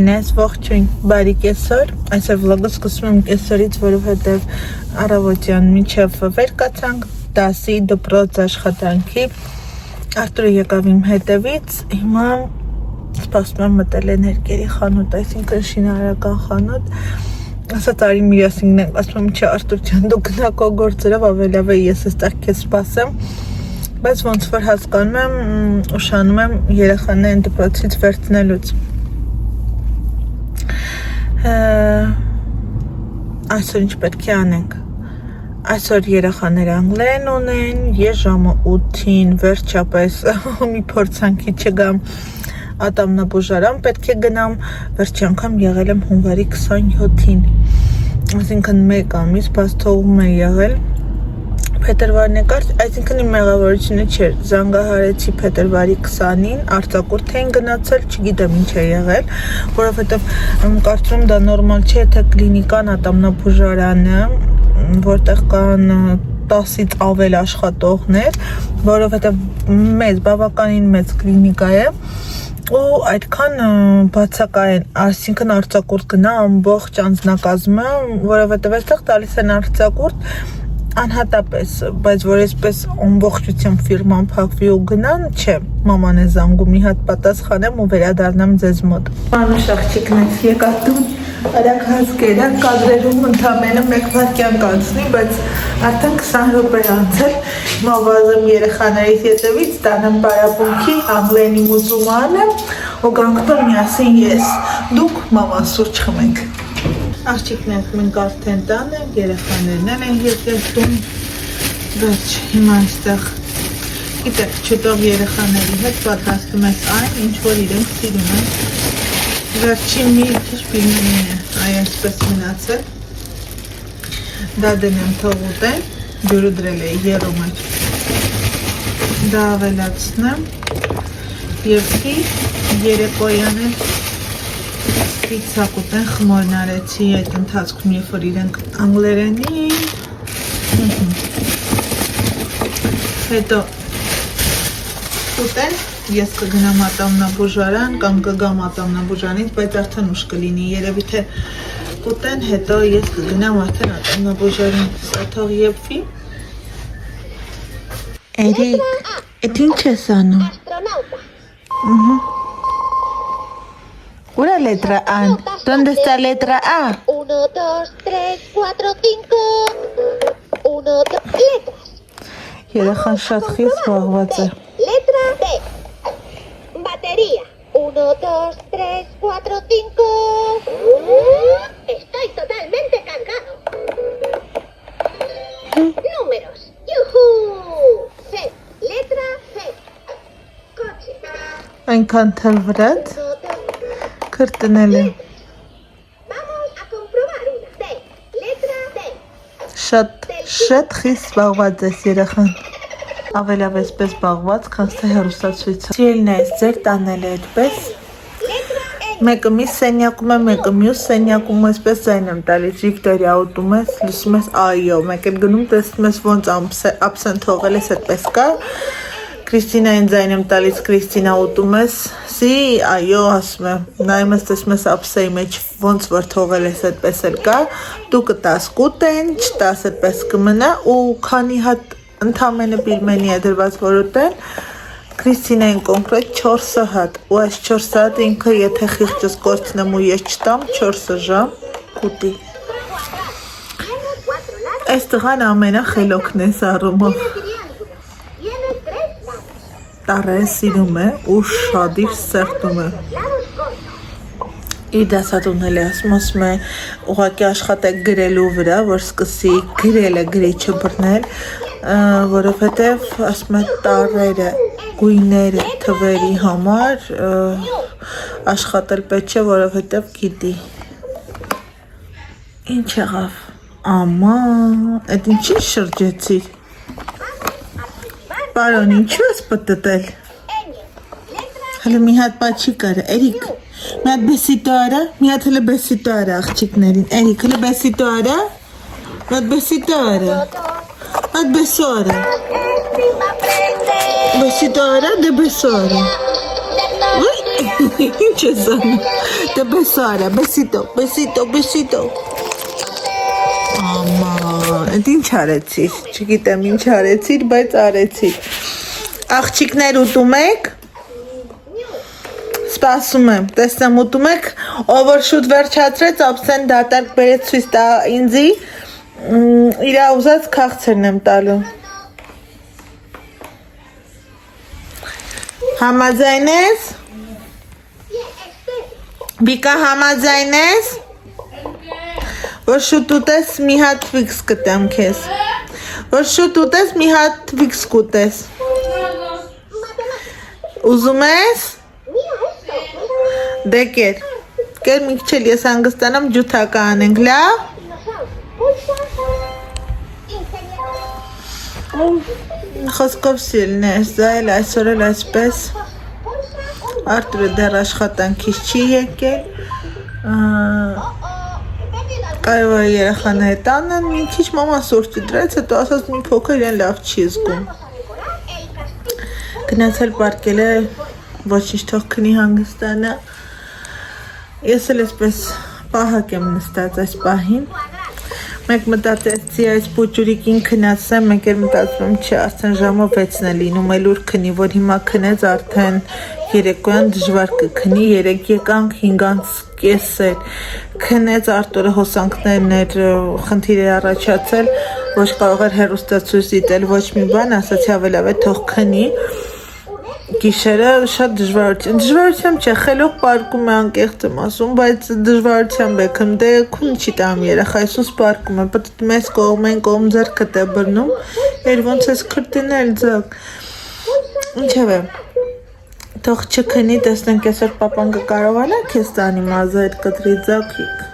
Ես ողջույն, բարի կեսօր, այսօր վլոգը սկսում եմ կեսօրից, որովհետև առավոտյան մինչև վեր կացանք 10-ի դպրոց աշխատանքի, Արտուրը եկավ իմ հետևից, հիմա սպասում եմ մտել էներգերի խանութ, այսինքն շինարարական խանութ, ասած արի միասին ենք, ասում եմ չէ Արտուր ջան, դու գնա քո գործերով, ավելի լավ է ես այստեղ քեզ սպասեմ, բայց ոնց որ հասկանում եմ, ուշանում եմ երեխաներին դպրոցից վերցնելուց Այսօր ինչ պետք է անենք Այսօր երեխաները անգլերեն ունեն Ես ժամը 8-ին վերջապես մի փորձանքի չգամ Ատամնաբուժարան պետք է գնամ Վերջի անգամ եղել եմ հունվարի 27-ին Այսինքն մեկ ամիս բաց թողում է եղել Փետրվարն է կարճ, այսինքն իմ մեղավորությունը չէր, զանգահարեցի փետրվարի 20-ին, արձակուրդ էին գնացել, չգիտեմ ինչ է եղել, որովհետև կարծում դա նորմալ չէ, թե կլինիկան ատամնաբուժարանը, որտեղ կան 10-ից ավել աշխատողներ, որովհետև բավականին մեծ կլինիկա է, ու այդքան բացակայեն, այսինքն արձակուրդ գնա ամբողջ անձնակազմը, որովհետև այստեղ տալիս են արձակուրդ Անհատապես, բայց որ այսպես ամբողջությամբ ֆիրման փակվի ու գնան, չէ, մաման է զանգում, մի հատ պատասխանեմ ու վերադառնամ ձեզ մոտ։ Մանուշ աղջիկնես եկավ տուն, արագ հասկերա, կադրերում ընդամենը մեկ վայրկյան կանցնի, բայց արդեն 20 րոպե անցել, մովազում երեխաներից հետևից տանեմ պարապունքի, անգլերենի մուզումանը ու գանքտոր միասին ես, դուք մաման սուրճ խմենք։ Աղջիկներ մենք արդեն տան ենք, երեխաներն են եկել տուն, բայց հիմա այստեղ, գիտեք, չտով երեխաների հետ պատրաստում ես այն, ինչ որ իրենք սիրում են, վերջին մի քիչ բինանին է, այ այսպես մնացել, դա դնեմ թող ուտեն, ջուրը դրել է եռում է, դա ավելացնեմ և երեկոյան է Պիցակ ուտեն խմորն արեցի այդ ընթացքում, երբ որ իրենք անգլերենի հետո ուտեն, ես կգնամ ատամնաբուժարան կամ կգամ ատամնաբուժարանից, բայց արդեն ուշ կլինի, երևի թե ուտեն, հետո ես կգնամ արդեն ատամնաբուժարան, սա թող եփվի Էրիկ, էդ ինչ ես անում Una letra A. ¿Dónde está la letra A? 1, 2, 3, 4, 5. 1, 2, letras. Երեխան շատ խիստ զբաղված է։ Letra B. Batería. 1, 2, 3, 4, 5. Estoy totalmente cargado. Números. ¡Yuhu! C. Letra C. Coche. Այնքան թվրած Կրտնել եմ Vamos a comprobar una. D. Letra D. Շատ խիստ զբաղված ես երեխան Ավելավ այսպես զբաղված, քան թե հեռուստացույցը Սիրելն է այս ձեր տանել է այդպես Մեկը մի սենյակում է, մեկը մյուս սենյակում այսպես ձայն եմ տալիս Վիկտորիա ուտում ես, լսում ես այո Մեկ էլ գնում տեսնում ես ոնց աբսենտ թողել ես այդպես կա Քրիստինային ձայն եմ տալիս, Քրիստինա ուտում ես, սի, այո, ասում եմ, նայում ես տեսնում ես ափսեի մեջ ոնց որ թողել ես այդպես էլ կա, դու կտաս կուտեն, չտաս այդպես կմնա ու քանի հատ ընդամենը պիլմենի է դրված որ ուտեն, Քրիստինային կոնկրետ 4 հատ ու այս 4 հատ ինքը եթե խիղճս կորցնեմ ու ես չտամ 4 ժամ կուտի։ Այս տղան ամենախելոքն է առումով Տարեն սիրում է ու շադիր սերտում է Իր դասատունել է ասում է ուղղակի աշխատեք գրելու վրա որ սկսի գրելը գրիչը բռնել որովհետև ասում է տարերը գույները թվերի համար աշխատել պետք չէ որովհետև գիտի Ինչ եղավ Աման այդ ինչի շրջեցիր Պարոն, ինչու ես պտտել Հələ մի հատ պաչի կարը, Էրիկ Մի հատ բեսիտո արա, մի հատ հələ բեսիտո արա աղջիկներին Էրիկ, հələ բեսիտո արա Մի հատ բեսիտո արա Մի հատ բեսո արա Բեսիտո արա, դե բեսո արա Ինչ ես անում։ Դե բեսո արա, բեսիտո։ Աման, այդ ինչ արեցիր։ Չգիտեմ ինչ արեցիր, բայց արեցիր։ Աղջիկներ ուտում եք։ Սպասում եմ, տեսնեմ ուտում եք, ով որ շուտ վերջացրեց, ապսեն դատարկ բերեց ցույց տա ինձի, իր ուզած քաղցրն եմ տալու։ Համաձայն ես։ Բիկա համաձայն ես։ Որ շուտ ուտես մի հատ վիքս կտեմ քեզ։ Որ շուտ ուտես մի հատ վիքս կուտես։ Ուզում ես։ Դե կեր մի քիչ ես հանգստանամ ջութակա անենք, լավ։ Խոսքով սիրելն ես, զայել այսօր էլ այսպես Արտուրը դեռ աշխատանքից չի եկել Կարող է երեխաները տանեն, մի քիչ մամա սուրճի դրեց, հետո ասաց մի փոքր իրեն լավ չի զգում Գնացել պարկել է, ոչինչ թող քնի հանգստանա Ես էլ այսպես պահակ եմ նստած այս պահին Մեկ մտածեցի այս պուճուրիկին քնացեմ, մեկ էլ մտածում չի, արդեն ժամը 6-ն է լինում, էլ ուր քնի, որ հիմա քնեց արդեն երեկոյան դժվար կքնի, 3 եկանք 5:30 էր, քնեց Արտուրը հոսանքներն էր, խնդիր էր առաջացել, ոչ կարող էր հեռուստացույց դիտել, ոչ մի բան, ասացի ավելավ է թող քնի, Գիշերը շատ դժվարությամբ չէ, խելոք պարկում է անկեղծ եմ ասում, բայց դժվարությամբ է քնում, դե քուն չի տամ երեխա, այսուս պարկում է, պտտ մեզ կողմեն կողմ ձեռքդ է բռնում, էր ոնց ես քրտինել ձակ, ինչև է, թող չքնի, տեսնենք այսօր պապան կկարողանա քեզ տանի մազայդ կտրի ձակիկ,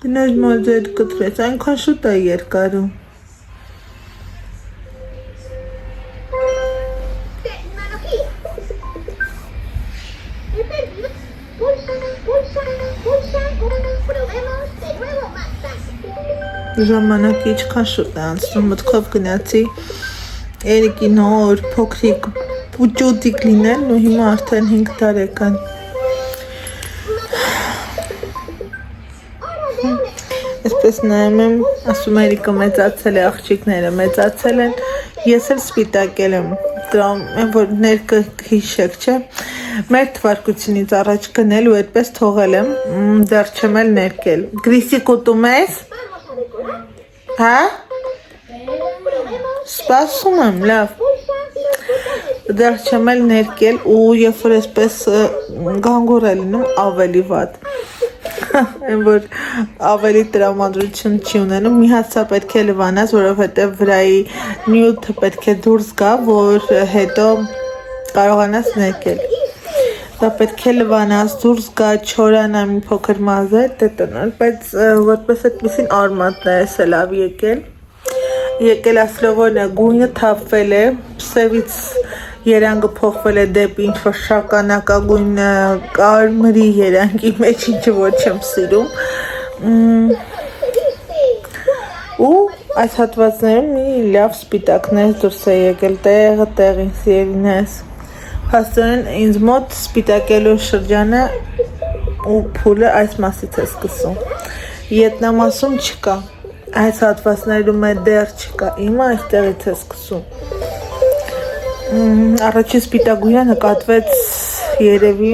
գնաց մազայդ կտրեց, այնքան շուտ է երկարում Ժամանակը իչքան շուտ է անցնում, մտքով գնացի Երիկի նոր փոքրիկ պուճուտիկ լինել ու հիմա արդեն 5 տարեկան Այսպես նայում եմ, ասում Երիկը մեծացել է, աղջիկները մեծացել են Ես էլ սպիտակել եմ, դրամ եմ, որ ներկը հիշեք, չէ Մեր թվարկությունից առաջ գնել ու այդպես թողել եմ, դեռ չեմ էլ ներկել Գրիսիկ ուտում ես Հա? Սպասում եմ, լավ Դեռ չեմ էլ ներկել ու երբ որ այսպես գանգուր է լինում ավելի վատ Այն որ ավելի տրամադրություն չի ունենում մի հատ սա պետք է լվանաս, որովհետև վրայի նյութը պետք է դուրս գա, որ հետո կարողանաս ներկել Դա պետք է լվանաս, դուրս գա, չորանա մի փոքր մազը, դե տնալ, բայց որպես այդպեսին արմատն է էս է լավ եկել ասլովորն է, գույնը թափվել է, սևից երանգը փոխվել է դեպի ինչ-որ շագանակագույն կարմրի երանգի մեջ, ինչը ոչ եմ սիրում ու այս հատվածներում մի լավ սպիտակներ դուրս է եկել, տեղը տեղին սիրելին ես Հաստորեն ինձ մոտ սպիտակելու շրջանը ու փուլը այս մասից է սկսում Վիետնամասում չկա, այս հատվածներում է դեռ չկա, իմը այստեղից է սկսում Առաջին սպիտակույնը նկատվեց երևի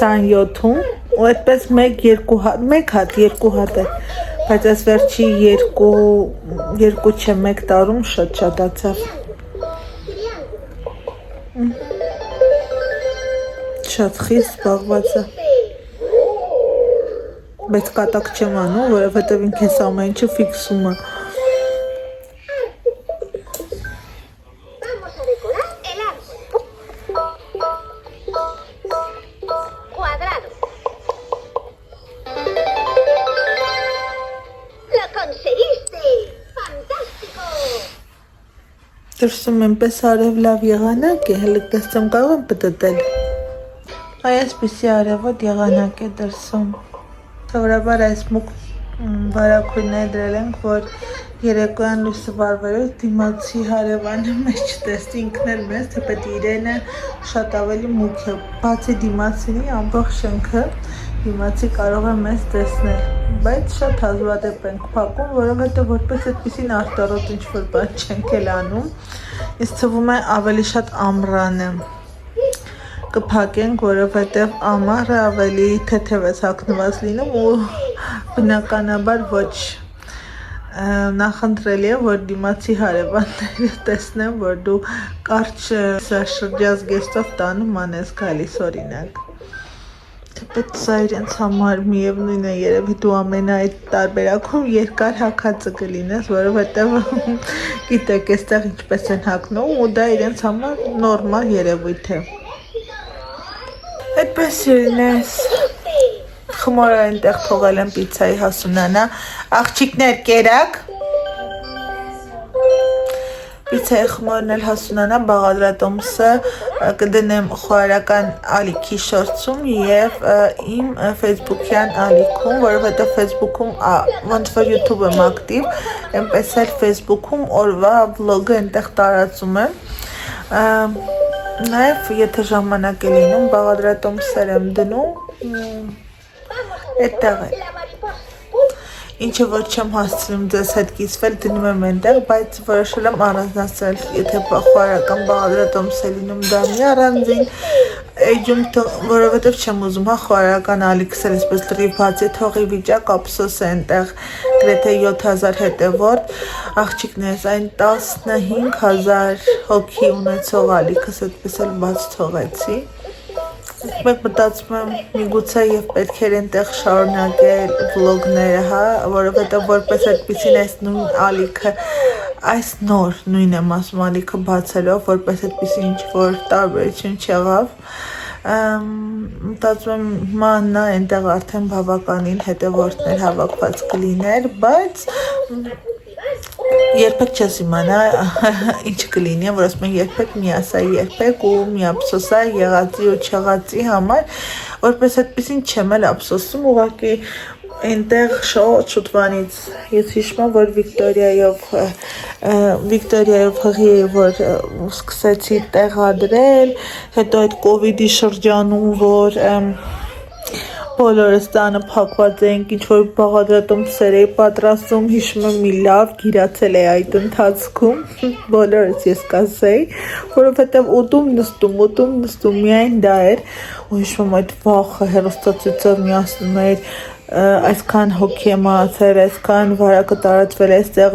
27-ում ու այդպես մեկ հատ է բայց այս վերջի երկու չէ մեկ տարում շատ շատացավ Շատ խիստ զբաղված է Բայց կատակ չեմ անում, որովհետև ինքն ես ամեն ինչը ֆիքսում է Դրսում այնպես արև լավ եղանակ է, հələ տեսեմ կարող եմ պտտել Այսպիսի արևոտ եղանակ է դրսում Սովորաբար այս մուկ վարակույրներ դրել ենք, որ երեկոյան լույսը վարվելով դիմացի հարևանը մեզ չտեսնի, ինքն էլ մեզ, թեպետ իրենը շատ ավելի մուգ է, բացի դիմացինի ամբողջ շենքը դիմացի կարող է մեզ տեսնել, բայց շատ հազվադեպ ենք փակում, որովհետև որպես այդպիսին արտարոտ ինչ-որ բան չենք էլ անում, ինձ թվում է ավելի շատ ամռան է կփակենք, որովհետև ամառը ավելի թեթև է հագնված լինում ու բնականաբար ոչ նախընտրելի է, որ դիմացի հարևանները տեսնեն, որ դու կարճ շրջազգեստով տանում անես գալիս օրինակ։ Թեպետ սա իրենց համար միևնույն է, երևի դու ամենայդ տարբերակում երկար հագածը կլինես, որովհետև գիտեք, այստեղ ինչպես են հագնում ու դա իրենց համար նորմալ երևույթ է։ Այդպես ելնես խմորը այնտեղ թողել եմ պիցայի հասունանա, աղջիկներ կերակ, պիցայի խմորն էլ հասունանա, բաղադրատոմսը կդնեմ խոհարական ալիքի շորցում և իմ ֆեյսբուքյան ալիքում, որովհետև ֆեյսբուքում ոնց որ յութուբ եմ ակտիվ, այնպես էլ ֆեյսբուքում օրվա վլոգը այնտեղ տարածում եմ, նաև եթե ժամանակ է լինում, բաղադրատոմսեր եմ դնում, այդտեղ է, ինչը որ չեմ հասցնում ձեզ հետ կիսվել, դնում եմ այնտեղ, բայց որոշել եմ առանձնացնել, եթե խոհարական բաղադրատոմս է լինում դա մի առանձին էջում, որովհետև չեմ ուզում, խոհարական ալիքս էլ այսպես լրիվ բացի թողի վիճակ, ափսոս է այնտեղ գրեթե 7000 հետևորդ, աղջիկներս այն 15000 հոգի ունեցող ալիքս այդպես էլ բաց թողեցի։ Մեկ մտածում եմ միգուցե և պետք էր այնտեղ շարունակել վլոգները, հա, որովհետև որպես այդպիսին այս նույն ալիքը, այս նոր նույն եմ ասում ալիքը բացելով, որպես այդպիսին ինչ-որ տարբերություն չեղավ, մտածում եմ հիմա նա այնտեղ արդեն բավականին հետևորդներ հավաքված կլիներ, բայց երբեք չես իմանա ինչ կլինի, որ ասում են երբեք մի ասա երբեք ու մի ափսոսա եղածի ու չեղածի համար, որպես այդպիսին չեմ էլ ափսոսում, ուղղակի այնտեղ շուտվանից ես հիշում եմ, որ Վիկտորիայով հղի էի, որ սկսեցի տեղադրել, հետո այդ կովիդի շրջանում, որ բոլորս տանը փակված էինք, ինչ-որ բաղադրատոմսեր էի պատրաստում, հիշում եմ մի լավ գիրացել է այդ ընթացքում, բոլորս ես կասեի, որովհետև ուտում նստում, միայն դա էր, ու հիշում եմ այդ վախը հեռուստացույցով միացնում էր, այսքան հոգի է մահացել, այսքան վարակը տարածվել է, այստեղ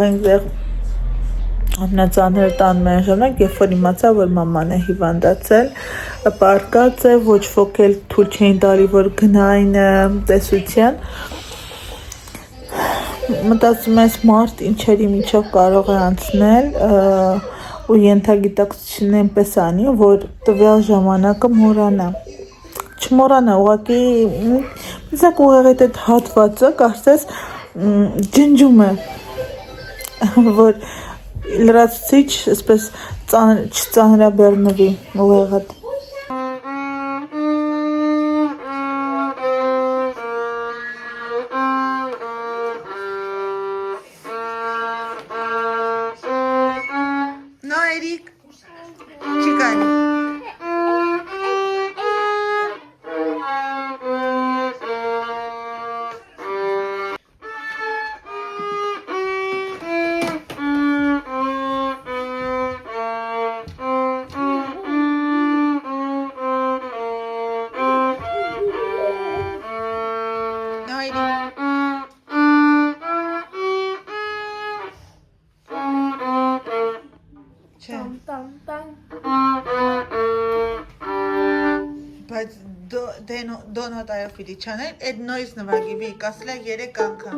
ամենածանրը տանում են ժամանակ, երբ որ իմացա, որ մաման է հիվանդացել, պարկած է, ոչ ոք էլ թույլ չէին տալի, որ գնային տեսության, մտածում ես մարդ ինչերի միջով կարող է անցնել ու ենթագիտակցությունն այնպես անի, որ տվյալ ժամանակը մոռանա, չմոռանա, ուղղակի միսակ ուղեղիդ այդ հատվածը կարծես ջնջում է, որ լրացուցիչ, այսպես չծանրաբեռնվի ուղեղդ։ Նո, Էրիկ, չի գանի։ Բայց դոնոտայով պիտի չանել, այդ նոյս նվագի վի, կասել է 3 անգամ,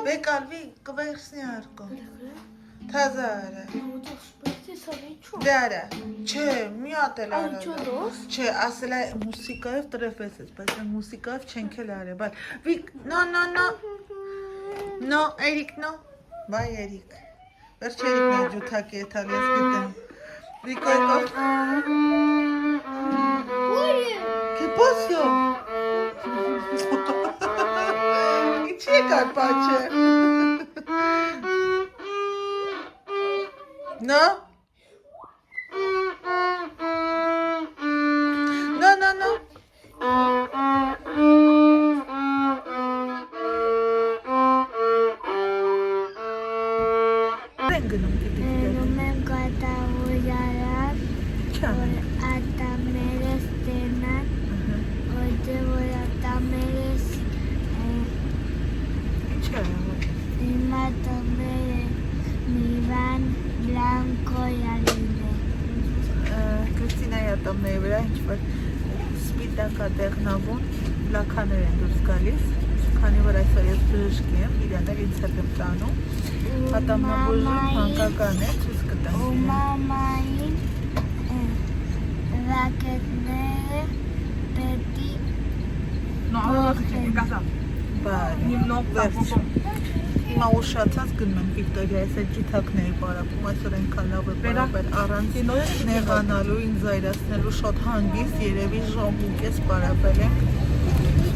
վեկալվի կվերսնի արկո, թազա արա, դարա, չէ, մի ատել արա, չէ, ասել է մուսիկայով տրեվես ես, բայց մուսիկայով չենք էլ արե, բայց վիկ, նո, Էրիկ, նո, բայ Էրիկ, վերջ Էրիկն է ջութակի է թալ ես գիտեմ, վիկոյկով, Che posso? Ինչ եք Կարպաչը։ No? No. Կրիստինայի ատամների վրա ինչ-որ սպիտակա դեղնավուն լաքաներ են դուրս գալիս, քանի որ այսօր ես բժշկի եմ, իրան էլ ինձ հետ եմ տանում, ատամնաբուժում հանկական է, ցույց կտամ։ Ու մամային ռակետները պետք Հիմա ուշացած գնում եմ Վիկտորիայից այդ ջութակների պարապում, այսօր այնքան լավ է պարապել առանց նեղանալու, ինձ զայրացնելու շատ հանգիստ, երևի ժամ ու կես պարապել ենք։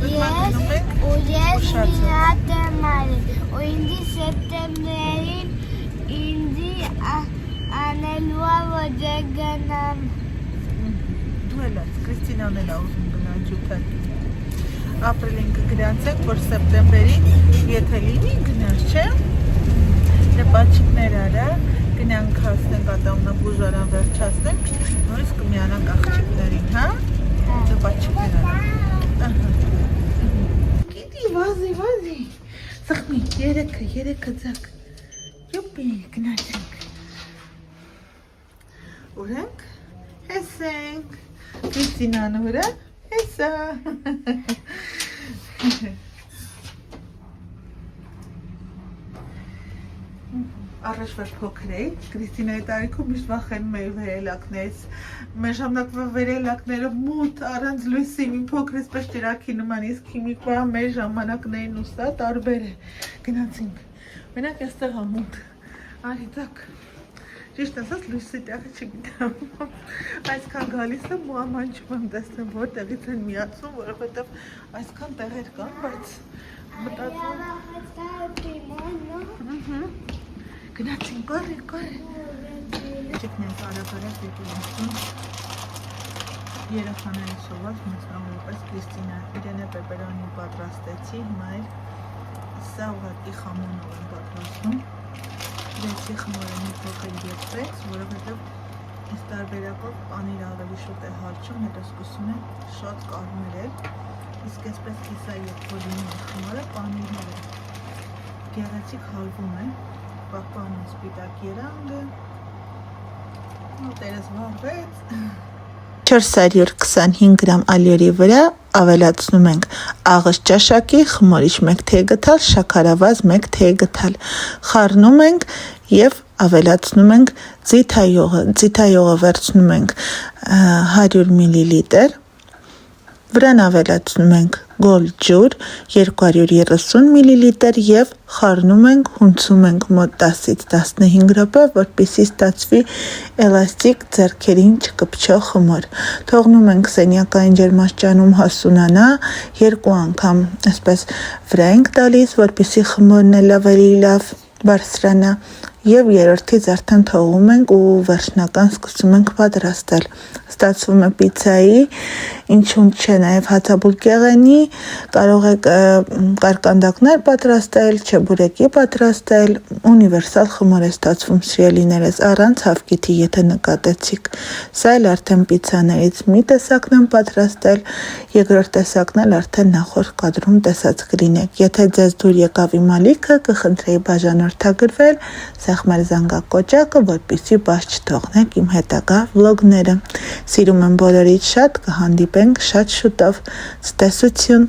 Ես մի հատ եմ արել, ու ինձի սեպտեմբերին ինձի անելու է, որ դե գնամ։ Դու էլ ես, Կրիստինան էլ է ուզում գնալ ջութակի։ Ապրիլին կգրանցենք, որ սեպտեմբերին եթե լինի գնար, չէ։ Դե պաչիկներ արա, գնանք հասնենք ատամնաբուժարան վերջացնենք, նորից կմիանանք աղջիկներին, հա։ Դե պաչիկներ արա։ Գիտի, վազի։ Սխմի, երեքը ձակ։ Յոպի, գնացենք։ Ուրենք, հեսենք։ Կրիստինանը վրա, հեսա։ Առաջվար փոքր էի, Կրիստինայի տարիքում միշտ վախենում էի վերելակներից, մեր ժամանակվա վերելակները մութ, առանց լույսի, մի փոքր էսպես ճրագի նման, իսկ հիմիկվա մեր ժամանակներին ու սա տարբեր է, գնացինք, մենակ այստեղ ամուտ, արի ձակ, ճիշտ ասած լույսի տեղը չգիտեմ, այսքան գալիս եմ ու ամանչում եմ տեսնեմ, որտեղից են միացում, որովհետև այսքան տեղեր կան, բայց մտածում Գնացին, կորի։ Չիքնենք արագ դեպի ասում, երեխաները սոված, մասնավորապես Կրիստինա, իրեն է պեպերոնի պատրաստեցի, հիմա էլ սա ուղղակի խամոնով եմ պատրաստում, դեցի խմորը մի փոքր եփվեց, որովհետև այս տարբերակով պանիր ավելի շուտ է հարճում, հետո սկսում է շատ կարմրել, իսկ այսպես կիսա եփվոլինի խմորը պանիրները գեղեցիկ հալվում է, պահպանում սպիտակ երանգը, տերս վաղվեց, 425 գրամ ալյուրի վրա ավելացնում ենք աղս ճաշակի, խմորիչ 1 թեյ գթալ, շաքարավազ 1 թեյ գթալ, խառնում ենք և ավելացնում ենք ձիթայողը վերցնում ենք 100 մլլ, վրան ավելացնում ենք գոլ ջուր 230 մլլ և խառնում ենք, հունցում ենք մոտ 10-ից 15 րոպե, որպեսզի ստացվի էլաստիկ ձեռքերին չկպչող խմոր։ Թողնում ենք սենյակային ջերմաստիճանում հասունանա, 2 անգամ այսպես վրա ենք տալիս, որպեսզի խմորն էլ ավելի լավ բարձրանա և երրորդից արդեն թողում ենք ու վերջնական սկսում ենք պատրաստել։ Ստացվում է պիցայի, ինչու՞ չէ նաև հացաբուլկեղենի, կարող եք կարկանդակներ պատրաստել, չեբուրեկի պատրաստել, ունիվերսալ խմոր է ստացվում սիրելիներս, առանց հավկիթի, եթե նկատեցիք։ Սա էլ արդեն պիցաներից մի տեսակն եմ պատրաստել, երկրորդ տեսակն էլ արդեն նախորդ կադրում տեսած կլինեք։ Եթե ձեզ դուր եկավ իմ ալիքը, կխնդրեի բաժանորդագրվել, սեղմել զանգակոճակը, որպեսզի բաց չթողնեք իմ հետագա վլոգները։ Սիրում եմ բոլորիդ շատ, կհանդիպենք շատ շուտով։ Ցտեսություն։